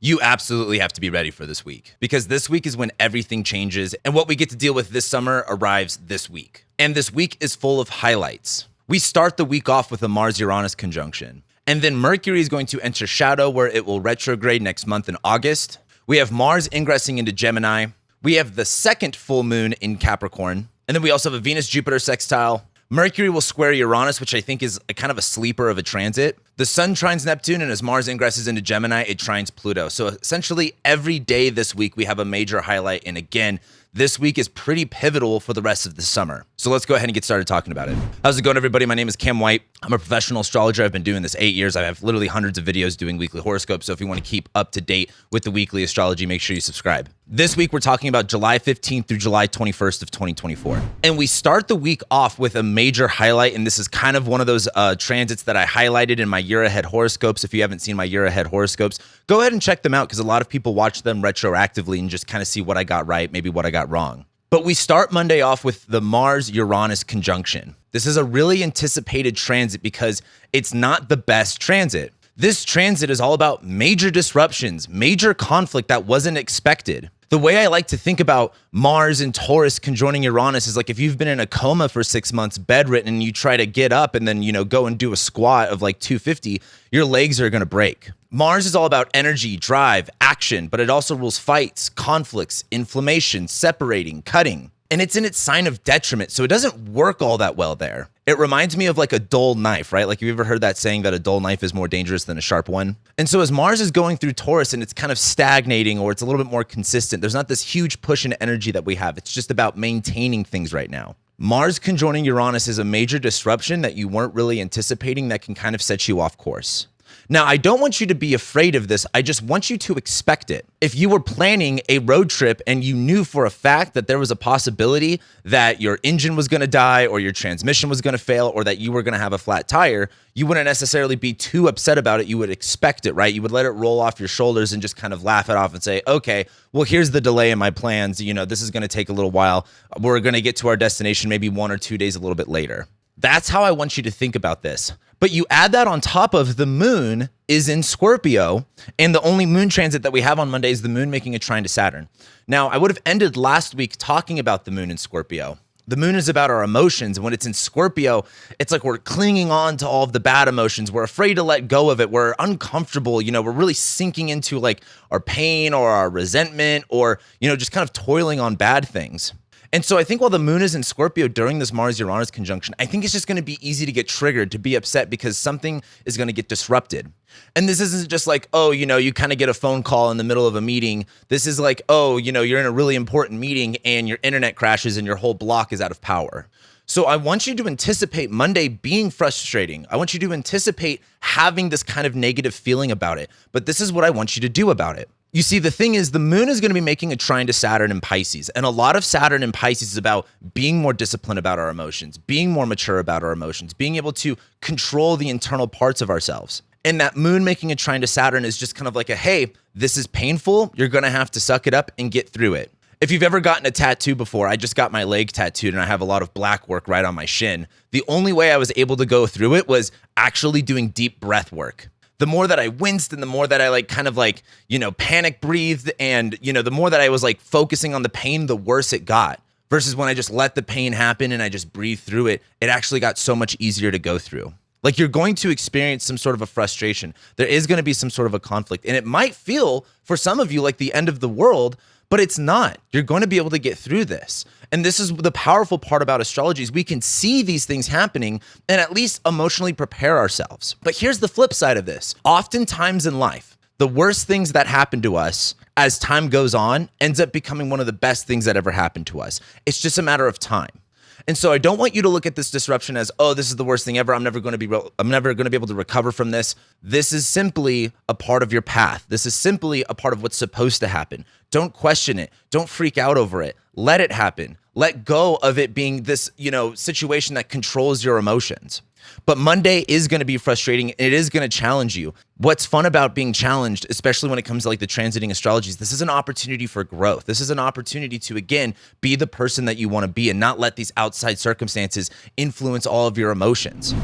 You absolutely have to be ready for this week because this week is when everything changes and what we get to deal with this summer arrives this week. And this week is full of highlights. We start the week off with a Mars-Uranus conjunction. And then Mercury is going to enter shadow where it will retrograde next month in August. We have Mars ingressing into Gemini. We have the second full moon in Capricorn. And then we also have a Venus-Jupiter sextile. Mercury will square Uranus, which I think is a kind of a sleeper of a transit. The Sun trines Neptune, and as Mars ingresses into Gemini, it trines Pluto. So essentially, every day this week, we have a major highlight. And again, this week is pretty pivotal for the rest of the summer. So let's go ahead and get started talking about it. How's it going, everybody? My name is Cam White. I'm a professional astrologer. I've been doing this 8 years. I have literally hundreds of videos doing weekly horoscopes. So if you want to keep up to date with the weekly astrology, make sure you subscribe. This week, we're talking about July 15th through July 21st of 2024. And we start the week off with a major highlight. And this is kind of one of those transits that I highlighted in my year ahead horoscopes. If you haven't seen my year ahead horoscopes, go ahead and check them out because a lot of people watch them retroactively and just kind of see what I got right, maybe what I got wrong. But we start Monday off with the Mars-Uranus conjunction. This is a really anticipated transit because it's not the best transit. This transit is all about major disruptions, major conflict that wasn't expected. The way I like to think about Mars and Taurus conjoining Uranus is like if you've been in a coma for 6 months, bedridden, and you try to get up and then, go and do a squat of like 250, your legs are going to break. Mars is all about energy, drive, action, but it also rules fights, conflicts, inflammation, separating, cutting. And it's in its sign of detriment, so it doesn't work all that well there. It reminds me of like a dull knife, right? Like, have you ever heard that saying that a dull knife is more dangerous than a sharp one? And so as Mars is going through Taurus and it's kind of stagnating or it's a little bit more consistent, there's not this huge push in energy that we have. It's just about maintaining things right now. Mars conjoining Uranus is a major disruption that you weren't really anticipating that can kind of set you off course. Now, I don't want you to be afraid of this. I just want you to expect it. If you were planning a road trip and you knew for a fact that there was a possibility that your engine was going to die or your transmission was going to fail or that you were going to have a flat tire, you wouldn't necessarily be too upset about it. You would expect it, right? You would let it roll off your shoulders and just kind of laugh it off and say, okay, well, here's the delay in my plans. This is going to take a little while. We're going to get to our destination maybe 1 or 2 days a little bit later. That's how I want you to think about this. But you add that on top of the moon is in Scorpio, and the only moon transit that we have on Monday is the moon making a trine to Saturn. Now, I would have ended last week talking about the moon in Scorpio. The moon is about our emotions, and when it's in Scorpio, it's like we're clinging on to all of the bad emotions. We're afraid to let go of it. We're uncomfortable. We're really sinking into like our pain or our resentment or, just kind of toiling on bad things. And so I think while the moon is in Scorpio during this Mars-Uranus conjunction, I think it's just going to be easy to get triggered, to be upset because something is going to get disrupted. And this isn't just like, you kind of get a phone call in the middle of a meeting. This is like, you're in a really important meeting and your internet crashes and your whole block is out of power. So I want you to anticipate Monday being frustrating. I want you to anticipate having this kind of negative feeling about it. But this is what I want you to do about it. You see, the thing is, the moon is going to be making a trine to Saturn in Pisces. And a lot of Saturn in Pisces is about being more disciplined about our emotions, being more mature about our emotions, being able to control the internal parts of ourselves. And that moon making a trine to Saturn is just kind of like hey, this is painful. You're going to have to suck it up and get through it. If you've ever gotten a tattoo before, I just got my leg tattooed and I have a lot of black work right on my shin. The only way I was able to go through it was actually doing deep breath work. The more that I winced and the more that I panic breathed and, the more that I was like focusing on the pain, the worse it got. Versus when I just let the pain happen and I just breathed through it, it actually got so much easier to go through. Like, you're going to experience some sort of a frustration. There is going to be some sort of a conflict. And it might feel for some of you like the end of the world, but it's not. You're going to be able to get through this. And this is the powerful part about astrology is we can see these things happening and at least emotionally prepare ourselves. But here's the flip side of this. Oftentimes in life, the worst things that happen to us as time goes on ends up becoming one of the best things that ever happened to us. It's just a matter of time. And so I don't want you to look at this disruption as, this is the worst thing ever. I'm never going to be able to recover from this. This is simply a part of your path. This is simply a part of what's supposed to happen. Don't question it. Don't freak out over it. Let it happen. Let go of it being this, situation that controls your emotions. But Monday is going to be frustrating. It is going to challenge you. What's fun about being challenged, especially when it comes to like the transiting astrologies, this is an opportunity for growth. This is an opportunity to, again, be the person that you want to be and not let these outside circumstances influence all of your emotions.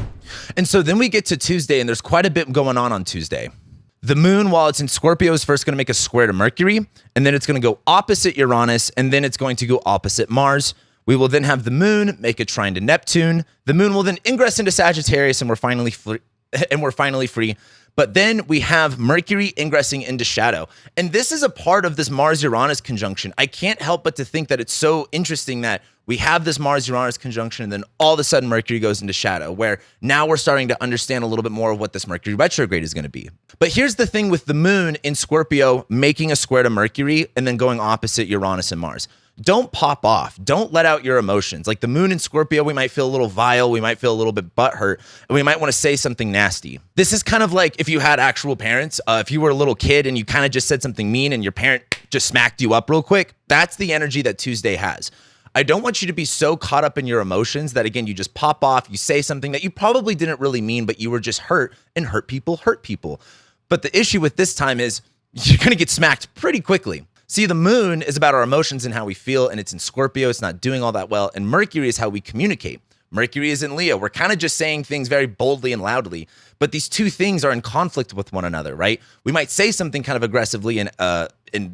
And so then we get to Tuesday, and there's quite a bit going on Tuesday. The moon, while it's in Scorpio, is first going to make a square to Mercury, and then it's going to go opposite Uranus, and then it's going to go opposite Mars. We will then have the moon make a trine to Neptune. The moon will then ingress into Sagittarius, and we're finally free. But then we have Mercury ingressing into shadow. And this is a part of this Mars-Uranus conjunction. I can't help but to think that it's so interesting that we have this Mars-Uranus conjunction, and then all of a sudden Mercury goes into shadow, where now we're starting to understand a little bit more of what this Mercury retrograde is going to be. But here's the thing with the moon in Scorpio making a square to Mercury and then going opposite Uranus and Mars. Don't pop off. Don't let out your emotions. Like the moon in Scorpio, we might feel a little vile. We might feel a little bit butthurt, and we might want to say something nasty. This is kind of like if you had actual parents, if you were a little kid and you kind of just said something mean and your parent just smacked you up real quick. That's the energy that Tuesday has. I don't want you to be so caught up in your emotions that, again, you just pop off, you say something that you probably didn't really mean, but you were just hurt, and hurt people hurt people. But the issue with this time is you're going to get smacked pretty quickly. See, the moon is about our emotions and how we feel, and it's in Scorpio. It's not doing all that well. And Mercury is how we communicate. Mercury is in Leo. We're kind of just saying things very boldly and loudly, but these two things are in conflict with one another, right? We might say something kind of aggressively and the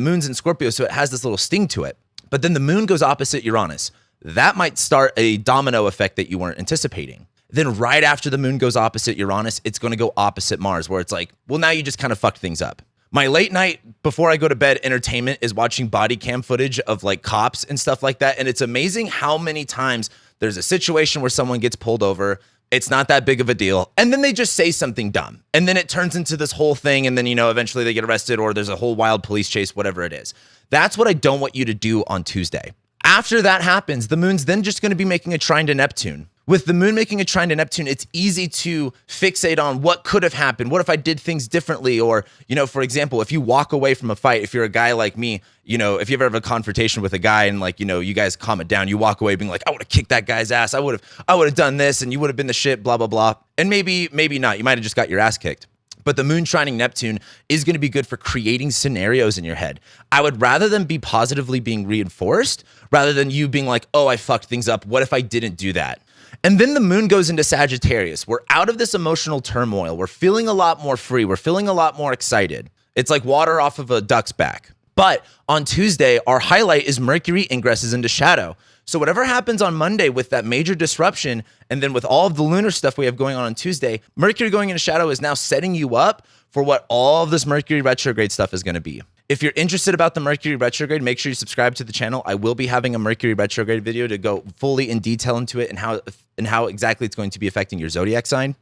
moon's in Scorpio, so it has this little sting to it. But then the moon goes opposite Uranus. That might start a domino effect that you weren't anticipating. Then right after the moon goes opposite Uranus, it's going to go opposite Mars, where it's like, well, now you just kind of fucked things up. My late night before I go to bed entertainment is watching body cam footage of like cops and stuff like that. And it's amazing how many times there's a situation where someone gets pulled over. It's not that big of a deal. And then they just say something dumb. And then it turns into this whole thing. And then, eventually they get arrested, or there's a whole wild police chase, whatever it is. That's what I don't want you to do on Tuesday. After that happens, the moon's then just going to be making a trine to Neptune. With the moon making a trine to Neptune, it's easy to fixate on what could have happened. What if I did things differently? Or, for example, if you walk away from a fight, if you're a guy like me, if you ever have a confrontation with a guy and you guys calm it down, you walk away being like, I would have kicked that guy's ass. I would have done this and you would have been the shit, blah, blah, blah. And maybe not. You might have just got your ass kicked. But the moon trining Neptune is going to be good for creating scenarios in your head. I would rather them be positively being reinforced rather than you being like, oh, I fucked things up. What if I didn't do that? And then the moon goes into Sagittarius. We're out of this emotional turmoil. We're feeling a lot more free. We're feeling a lot more excited. It's like water off of a duck's back. But on Tuesday, our highlight is Mercury ingresses into shadow. So whatever happens on Monday with that major disruption, and then with all of the lunar stuff we have going on Tuesday, Mercury going into shadow is now setting you up for what all of this Mercury retrograde stuff is going to be. If you're interested about the Mercury retrograde, make sure you subscribe to the channel. I will be having a Mercury retrograde video to go fully in detail into it and how exactly it's going to be affecting your zodiac sign.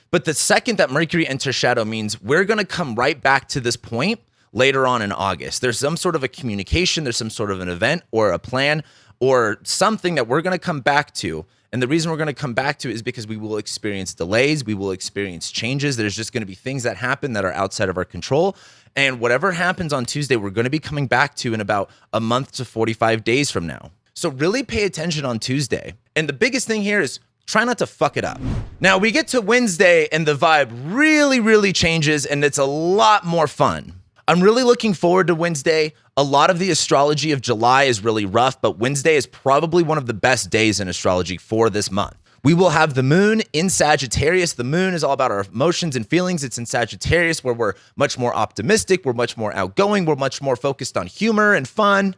But the second that Mercury enters shadow means we're going to come right back to this point later on in August. There's some sort of a communication, there's some sort of an event or a plan or something that we're going to come back to. And the reason we're going to come back to it is because we will experience delays, we will experience changes. There's just going to be things that happen that are outside of our control. And whatever happens on Tuesday, we're going to be coming back to in about a month to 45 days from now. So really pay attention on Tuesday. And the biggest thing here is try not to fuck it up. Now we get to Wednesday and the vibe really, really changes and it's a lot more fun. I'm really looking forward to Wednesday. A lot of the astrology of July is really rough, but Wednesday is probably one of the best days in astrology for this month. We will have the moon in Sagittarius. The moon is all about our emotions and feelings. It's in Sagittarius where we're much more optimistic. We're much more outgoing. We're much more focused on humor and fun.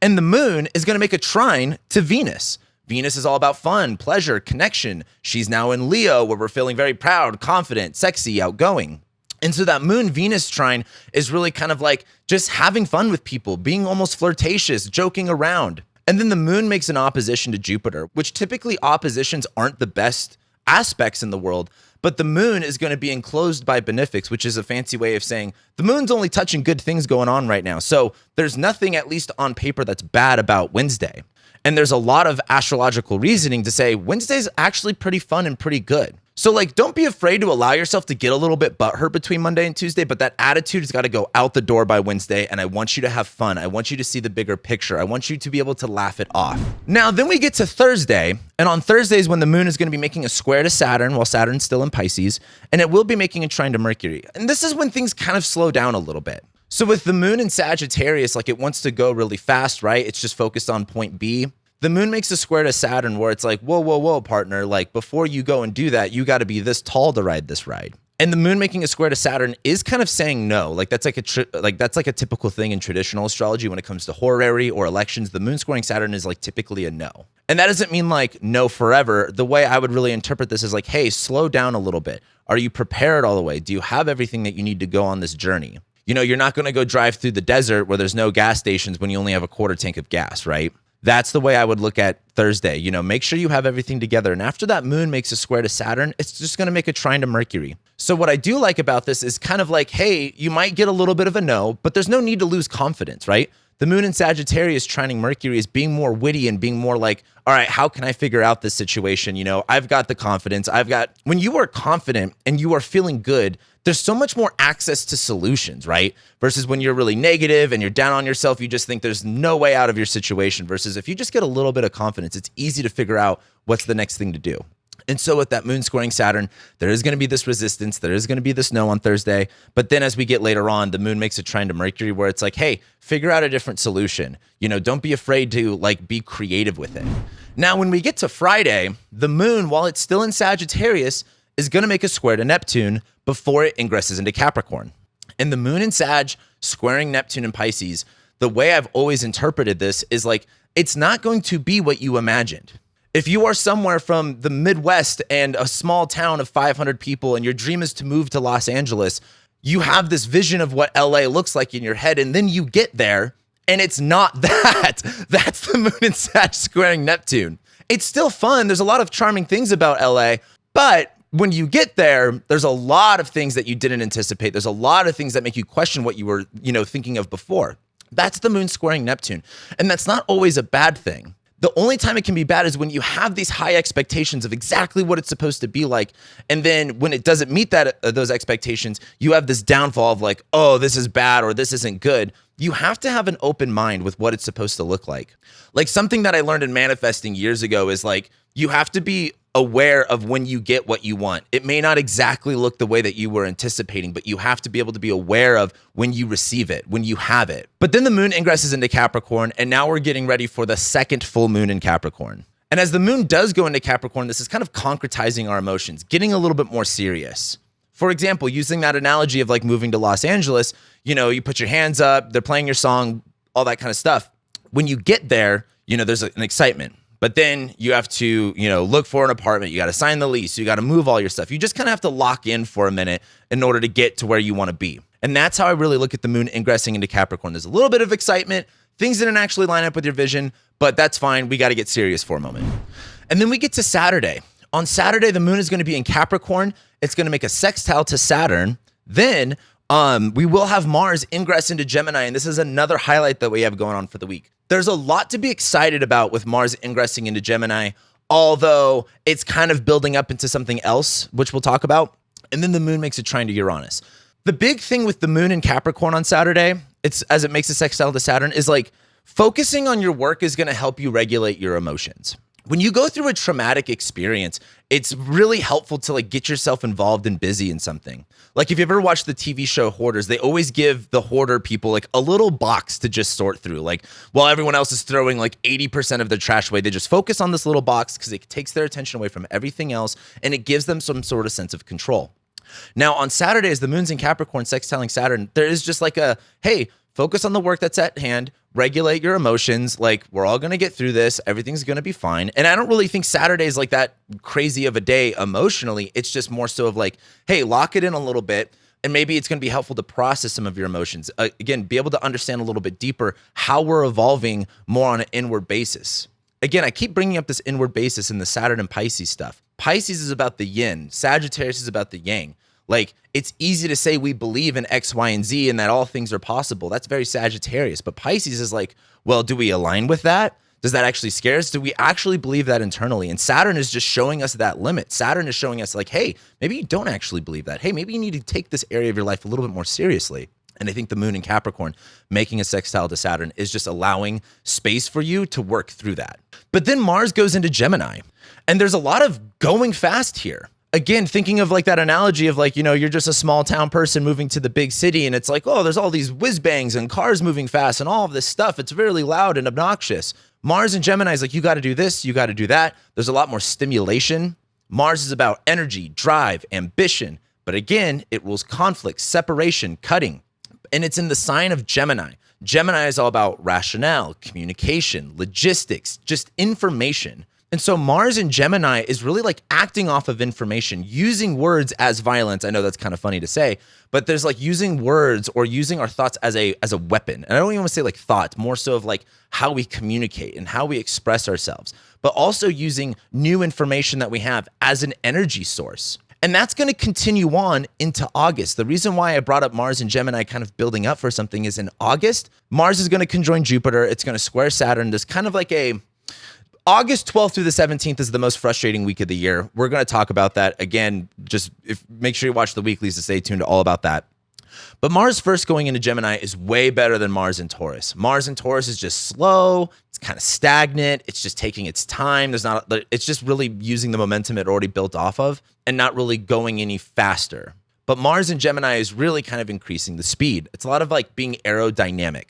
And the moon is going to make a trine to Venus. Venus is all about fun, pleasure, connection. She's now in Leo where we're feeling very proud, confident, sexy, outgoing. And so that moon-Venus trine is really kind of like just having fun with people, being almost flirtatious, joking around. And then the moon makes an opposition to Jupiter, which typically oppositions aren't the best aspects in the world, but the moon is going to be enclosed by benefics, which is a fancy way of saying the moon's only touching good things going on right now. So there's nothing, at least on paper, that's bad about Wednesday. And there's a lot of astrological reasoning to say Wednesday's actually pretty fun and pretty good. So don't be afraid to allow yourself to get a little bit butthurt between Monday and Tuesday, but that attitude has got to go out the door by Wednesday. And I want you to have fun. I want you to see the bigger picture. I want you to be able to laugh it off. Now, then we get to Thursday. And on Thursdays when the moon is going to be making a square to Saturn while Saturn's still in Pisces, and it will be making a trine to Mercury. And this is when things kind of slow down a little bit. So with the moon in Sagittarius, it wants to go really fast, right? It's just focused on point B. The moon makes a square to Saturn where it's like, whoa, partner. Before you go and do that, you got to be this tall to ride this ride. And the moon making a square to Saturn is kind of saying no. Like that's like a typical thing in traditional astrology when it comes to horary or elections. The moon squaring Saturn is like typically a no. And that doesn't mean like no forever. The way I would really interpret this is like, hey, slow down a little bit. Are you prepared all the way? Do you have everything that you need to go on this journey? You know, you're not going to go drive through the desert where there's no gas stations when you only have a quarter tank of gas, right? That's the way I would look at Thursday. You know, make sure you have everything together. And after that moon makes a square to Saturn, it's just going to make a trine to Mercury. So what I do like about this is kind of like, hey, you might get a little bit of a no, but there's no need to lose confidence, right? The moon in Sagittarius trining Mercury is being more witty and being more like, all right, how can I figure out this situation? You know, I've got the confidence. When you are confident and you are feeling good, there's so much more access to solutions, right? Versus when you're really negative and you're down on yourself, you just think there's no way out of your situation. Versus if you just get a little bit of confidence, it's easy to figure out what's the next thing to do. And so with that moon squaring Saturn, there is going to be this resistance. There is going to be this no on Thursday. But then as we get later on, the moon makes a trine to Mercury where it's like, hey, figure out a different solution. You know, don't be afraid to like be creative with it. Now, when we get to Friday, the moon, while it's still in Sagittarius, is going to make a square to Neptune before it ingresses into Capricorn. And the moon in Sag squaring Neptune and Pisces, the way I've always interpreted this is like, it's not going to be what you imagined. If you are somewhere from the Midwest and a small town of 500 people and your dream is to move to Los Angeles, you have this vision of what LA looks like in your head, and then you get there and it's not that. That's the moon in Sag squaring Neptune. It's still fun. There's a lot of charming things about LA, but when you get there, there's a lot of things that you didn't anticipate. There's a lot of things that make you question what you were, thinking of before. That's the moon squaring Neptune. And that's not always a bad thing. The only time it can be bad is when you have these high expectations of exactly what it's supposed to be like. And then when it doesn't meet those expectations, you have this downfall of like, oh, this is bad or this isn't good. You have to have an open mind with what it's supposed to look like. Like something that I learned in manifesting years ago is like, you have to be aware of when you get what you want. It may not exactly look the way that you were anticipating, but you have to be able to be aware of when you receive it, when you have it. But then the moon ingresses into Capricorn, and now we're getting ready for the second full moon in Capricorn. And as the moon does go into Capricorn, this is kind of concretizing our emotions, getting a little bit more serious. For example, using that analogy of like moving to Los Angeles, you put your hands up, they're playing your song, all that kind of stuff. When you get there, there's an excitement. But then you have to, look for an apartment. You got to sign the lease. You got to move all your stuff. You just kind of have to lock in for a minute in order to get to where you want to be. And that's how I really look at the moon ingressing into Capricorn. There's a little bit of excitement. Things didn't actually line up with your vision, but that's fine. We got to get serious for a moment. And then we get to Saturday. On Saturday, the moon is going to be in Capricorn. It's going to make a sextile to Saturn. Then we will have Mars ingress into Gemini. And this is another highlight that we have going on for the week. There's a lot to be excited about with Mars ingressing into Gemini, although it's kind of building up into something else, which we'll talk about. And then the moon makes a trine to Uranus. The big thing with the moon in Capricorn on Saturday, it's as it makes a sextile to Saturn, is like focusing on your work is going to help you regulate your emotions. When you go through a traumatic experience, it's really helpful to like get yourself involved and busy in something. Like if you ever watched the TV show Hoarders, they always give the hoarder people like a little box to just sort through. Like while everyone else is throwing like 80% of their trash away, they just focus on this little box because it takes their attention away from everything else and it gives them some sort of sense of control. Now on Saturdays, the moon's in Capricorn sextiling Saturn. There is just like hey, focus on the work that's at hand, regulate your emotions. Like we're all going to get through this. Everything's going to be fine. And I don't really think Saturday is like that crazy of a day emotionally. It's just more so of like, hey, lock it in a little bit. And maybe it's going to be helpful to process some of your emotions. Again, be able to understand a little bit deeper how we're evolving more on an inward basis. Again, I keep bringing up this inward basis in the Saturn and Pisces stuff. Pisces is about the yin. Sagittarius is about the yang. Like, it's easy to say we believe in X, Y, and Z and that all things are possible. That's very Sagittarius. But Pisces is like, well, do we align with that? Does that actually scare us? Do we actually believe that internally? And Saturn is just showing us that limit. Saturn is showing us like, hey, maybe you don't actually believe that. Hey, maybe you need to take this area of your life a little bit more seriously. And I think the moon in Capricorn making a sextile to Saturn is just allowing space for you to work through that. But then Mars goes into Gemini. And there's a lot of going fast here. Again, thinking of like that analogy of like, you're just a small town person moving to the big city and it's like, oh, there's all these whiz bangs and cars moving fast and all of this stuff. It's really loud and obnoxious. Mars and Gemini is like, you got to do this, you got to do that. There's a lot more stimulation. Mars is about energy, drive, ambition, But again, it rules conflict, separation, cutting. And it's in the sign of Gemini. Gemini is all about rationale, communication, logistics, just information. And so Mars in Gemini is really like acting off of information, using words as violence. I know that's kind of funny to say, but there's like using words or using our thoughts as a weapon. And I don't even want to say like thought, more so of like how we communicate and how we express ourselves, but also using new information that we have as an energy source. And that's going to continue on into August. The reason why I brought up Mars and Gemini kind of building up for something is in August, Mars is going to conjoin Jupiter. It's going to square Saturn. There's kind of like August 12th through the 17th is the most frustrating week of the year. We're going to talk about that again. Just make sure you watch the weeklies to stay tuned to all about that. But Mars first going into Gemini is way better than Mars in Taurus. Mars in Taurus is just slow. It's kind of stagnant. It's just taking its time. It's just really using the momentum it already built off of and not really going any faster. But Mars in Gemini is really kind of increasing the speed. It's a lot of like being aerodynamic.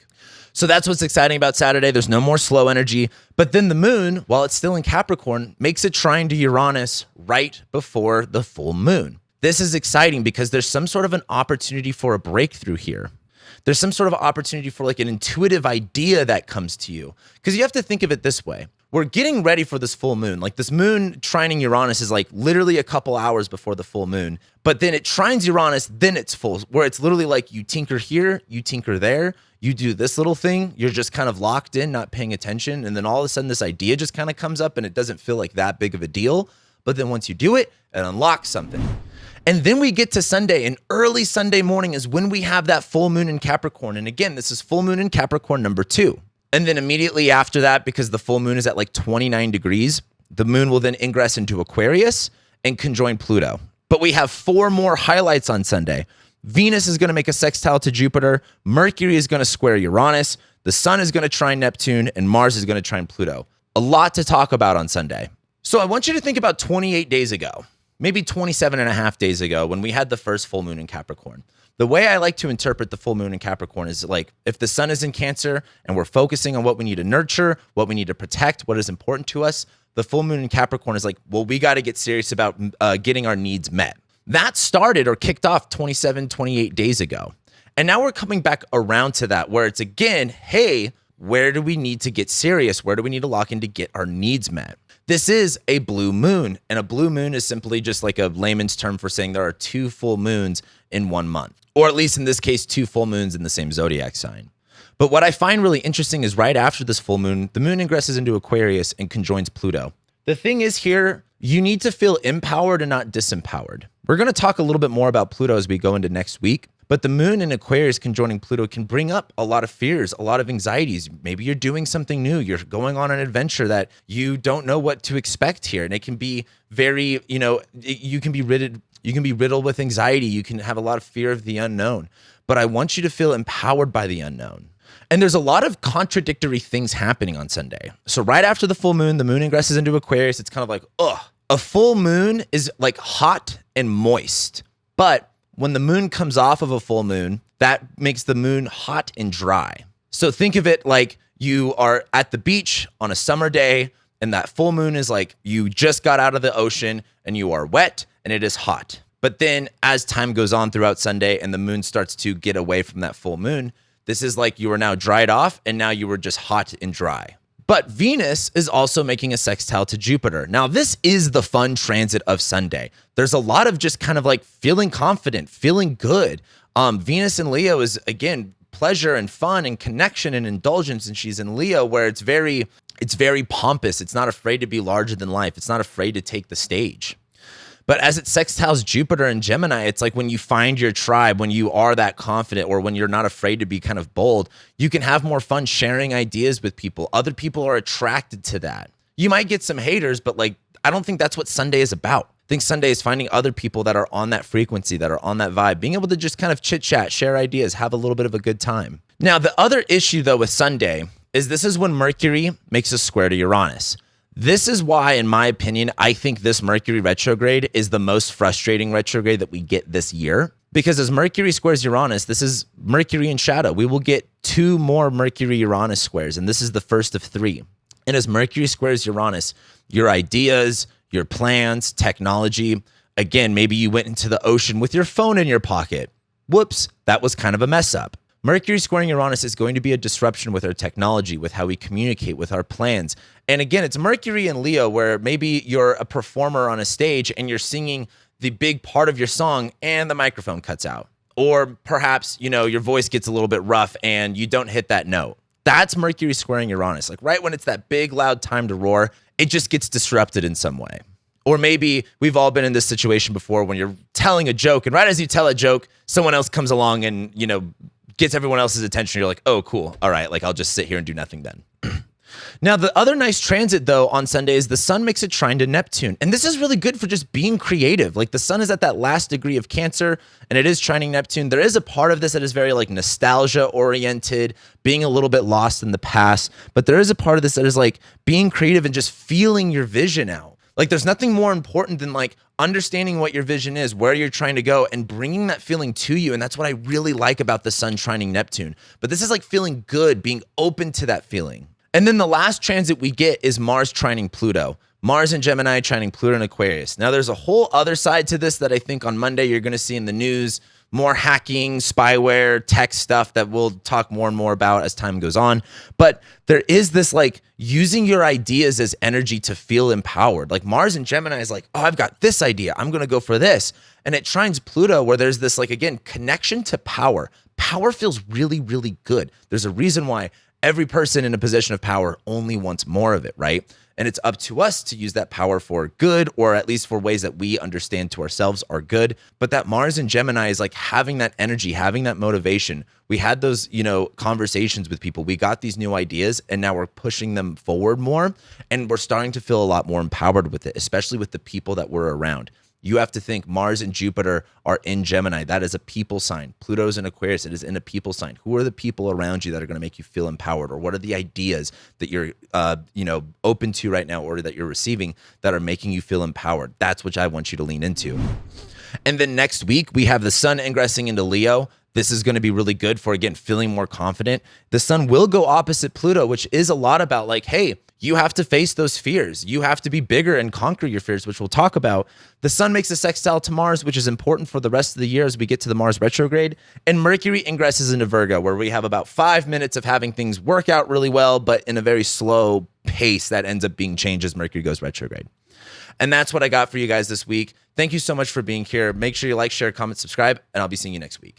So that's what's exciting about Saturday. There's no more slow energy. But then the moon, while it's still in Capricorn, makes a trine to Uranus right before the full moon. This is exciting because there's some sort of an opportunity for a breakthrough here. There's some sort of opportunity for like an intuitive idea that comes to you. Because you have to think of it this way. We're getting ready for this full moon. Like this moon trining Uranus is like literally a couple hours before the full moon. But then it trines Uranus, then it's full, where it's literally like you tinker here, you tinker there, you do this little thing, you're just kind of locked in, not paying attention. And then all of a sudden this idea just kind of comes up and it doesn't feel like that big of a deal. But then once you do it, it unlocks something. And then we get to Sunday, and early Sunday morning is when we have that full moon in Capricorn. And again, this is full moon in Capricorn number 2. And then immediately after that, because the full moon is at like 29 degrees, the moon will then ingress into Aquarius and conjoin Pluto. But we have 4 more highlights on Sunday. Venus is going to make a sextile to Jupiter. Mercury is going to square Uranus. The sun is going to trine Neptune, and Mars is going to trine Pluto. A lot to talk about on Sunday. So I want you to think about 28 days ago. Maybe 27 and a half days ago when we had the first full moon in Capricorn. The way I like to interpret the full moon in Capricorn is like if the sun is in Cancer and we're focusing on what we need to nurture, what we need to protect, what is important to us, the full moon in Capricorn is like, well, we got to get serious about getting our needs met. That started or kicked off 27, 28 days ago. And now we're coming back around to that where it's again, hey, where do we need to get serious? Where do we need to lock in to get our needs met? This is a blue moon, and a blue moon is simply just like a layman's term for saying there are 2 full moons in 1 month, or at least in this case, 2 full moons in the same zodiac sign. But what I find really interesting is right after this full moon, the moon ingresses into Aquarius and conjoins Pluto. The thing is here, you need to feel empowered and not disempowered. We're going to talk a little bit more about Pluto as we go into next week. But the moon in Aquarius conjoining Pluto can bring up a lot of fears, a lot of anxieties. Maybe you're doing something new. You're going on an adventure that you don't know what to expect here. And it can be very, you can be riddled with anxiety. You can have a lot of fear of the unknown. But I want you to feel empowered by the unknown. And there's a lot of contradictory things happening on Sunday. So right after the full moon ingresses into Aquarius. It's kind of like, a full moon is like hot and moist. But when the moon comes off of a full moon, that makes the moon hot and dry. So think of it like you are at the beach on a summer day, and that full moon is like you just got out of the ocean and you are wet and it is hot. But then as time goes on throughout Sunday and the moon starts to get away from that full moon, this is like you are now dried off and now you were just hot and dry. But Venus is also making a sextile to Jupiter. Now, this is the fun transit of Sunday. There's a lot of just kind of like feeling confident, feeling good. Venus in Leo is, again, pleasure and fun and connection and indulgence. And she's in Leo where it's very pompous. It's not afraid to be larger than life. It's not afraid to take the stage. But as it sextiles Jupiter and Gemini, it's like when you find your tribe, when you are that confident or when you're not afraid to be kind of bold, you can have more fun sharing ideas with people. Other people are attracted to that. You might get some haters, but like, I don't think that's what Sunday is about. I think Sunday is finding other people that are on that frequency, that are on that vibe, being able to just kind of chit chat, share ideas, have a little bit of a good time. Now, the other issue though with Sunday is this is when Mercury makes a square to Uranus. This is why, in my opinion, I think this Mercury retrograde is the most frustrating retrograde that we get this year. Because as Mercury squares Uranus, this is Mercury in shadow. We will get 2 more Mercury-Uranus squares, and this is the first of 3. And as Mercury squares Uranus, your ideas, your plans, technology, Again, maybe you went into the ocean with your phone in your pocket. Whoops, that was kind of a mess up. Mercury squaring Uranus is going to be a disruption with our technology, with how we communicate, with our plans. And again, it's Mercury in Leo, where maybe you're a performer on a stage and you're singing the big part of your song and the microphone cuts out. Or perhaps, your voice gets a little bit rough and you don't hit that note. That's Mercury squaring Uranus. Like right when it's that big, loud time to roar, it just gets disrupted in some way. Or maybe we've all been in this situation before when you're telling a joke, and right as you tell a joke, someone else comes along and, gets everyone else's attention. You're like, oh, cool. All right. Like I'll just sit here and do nothing then. Now, the other nice transit, though, on Sunday is the sun makes a trine to Neptune. And this is really good for just being creative. Like the sun is at that last degree of Cancer, and it is trining Neptune. There is a part of this that is very like nostalgia oriented, being a little bit lost in the past. But there is a part of this that is like being creative and just feeling your vision out. Like there's nothing more important than like understanding what your vision is, where you're trying to go, and bringing that feeling to you. And that's what I really like about the sun trining Neptune. But this is like feeling good, being open to that feeling. And then the last transit we get is Mars trining Pluto. Mars in Gemini trining Pluto in Aquarius. Now there's a whole other side to this that I think on Monday you're going to see in the news. More hacking, spyware, tech stuff that we'll talk more and more about as time goes on. But there is this like using your ideas as energy to feel empowered. Like Mars in Gemini is like, oh, I've got this idea. I'm going to go for this. And it trines Pluto where there's this like, again, connection to power. Power feels really, really good. There's a reason why every person in a position of power only wants more of it, right? And it's up to us to use that power for good, or at least for ways that we understand to ourselves are good. But that Mars in Gemini is like having that energy, having that motivation. We had those, conversations with people. We got these new ideas and now we're pushing them forward more. And we're starting to feel a lot more empowered with it, especially with the people that we're around. You have to think Mars and Jupiter are in Gemini. That is a people sign. Pluto's in Aquarius. It is in a people sign. Who are the people around you that are going to make you feel empowered? Or what are the ideas that you're, open to right now or that you're receiving that are making you feel empowered? That's what I want you to lean into. And then next week, we have the sun ingressing into Leo. This is going to be really good for, again, feeling more confident. The sun will go opposite Pluto, which is a lot about like, hey, you have to face those fears. You have to be bigger and conquer your fears, which we'll talk about. The sun makes a sextile to Mars, which is important for the rest of the year as we get to the Mars retrograde. And Mercury ingresses into Virgo, where we have about 5 minutes of having things work out really well, but in a very slow pace that ends up being changed as Mercury goes retrograde. And that's what I got for you guys this week. Thank you so much for being here. Make sure you like, share, comment, subscribe, and I'll be seeing you next week.